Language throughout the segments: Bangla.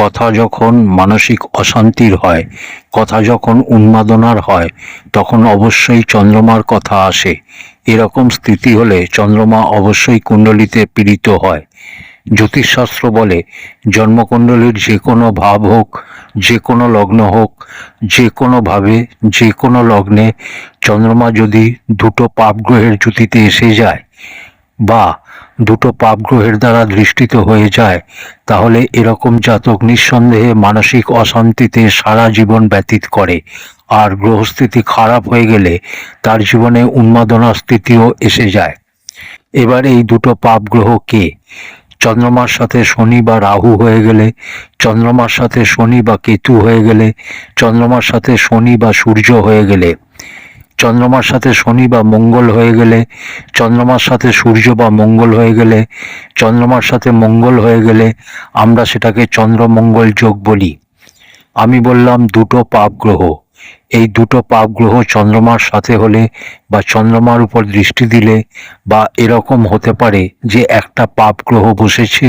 কথা যখন মানসিক অশান্তির হয়, কথা যখন উন্মাদনার হয়, তখন অবশ্যই চন্দ্রমার কথা আসে। এরকম স্থিতি হলে চন্দ্রমা অবশ্যই কুণ্ডলিতে পীড়িত হয়। জ্যোতিষশাস্ত্র বলে জন্মকুণ্ডলীর যে কোনো ভাব হোক, যে কোনো লগ্ন হোক, যে কোনোভাবে যে কোনো লগ্নে চন্দ্রমা যদি দুটো পাপ গ্রহের জ্যোতিতে এসে যায় বা দুটো পাপ গ্রহের দ্বারা দৃষ্টিত হয়ে যায়, তাহলে এরকম জাতক নিঃসন্দেহে মানসিক অশান্তিতে সারা জীবন ব্যতীত করে। আর গ্রহস্থিতি খারাপ হয়ে গেলে তার জীবনে উন্মাদনা স্থিতিও এসে যায়। এবার এই দুটো পাপ গ্রহ কে? চন্দ্রমার সাথে শনি বা রাহু হয়ে গেলে, চন্দ্রমার সাথে শনি বা কেতু হয়ে গেলে, চন্দ্রমার সাথে শনি বা সূর্য হয়ে গেলে, চন্দ্রমার সাথে শনি বা মঙ্গল হয়ে গেলে, চন্দ্রমার সাথে সূর্য বা মঙ্গল হয়ে গেলে, চন্দ্রমার সাথে মঙ্গল হয়ে গেলে আমরা সেটাকে চন্দ্রমঙ্গল যোগ বলি। আমি বললাম দুটো পাপ গ্রহ। এই দুটো পাপ গ্রহ চন্দ্রমার সাথে হলে বা চন্দ্রমার উপর দৃষ্টি দিলে, বা এরকম হতে পারে যে একটা পাপ গ্রহ বসেছে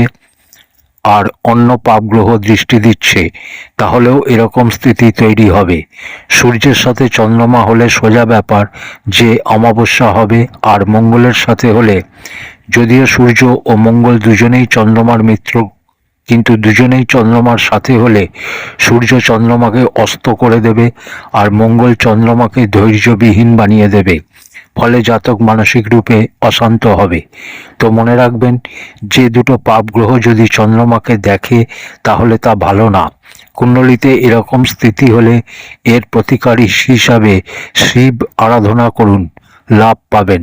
আর অন্য পাপ গ্রহ দৃষ্টি দিচ্ছে, তাহলেও এরকম স্থিতি তৈরি হবে। সূর্যের সাথে চন্দ্রমা হলে সোজা ব্যাপার যে অমাবস্যা হবে, আর মঙ্গলের সাথে হলে, যদিও সূর্য ও মঙ্গল দুজনেই চন্দ্রমার মিত্র, কিন্তু দুজনেই চন্দ্রমার সাথে হলে সূর্য চন্দ্রমাকে অস্ত করে দেবে আর মঙ্গল চন্দ্রমাকে ধৈর্যবিহীন বানিয়ে দেবে। ফলে জাতক মানসিক রূপে অশান্ত হবে। তো মনে রাখবেন, যে দুটো পাপ গ্রহ যদি চন্দ্রমাকে দেখে তাহলে তা ভালো না। কুণ্ডলিতে এরকম স্থিতি হলে এর প্রতিকারী হিসাবে শিব আরাধনা করুন, লাভ পাবেন।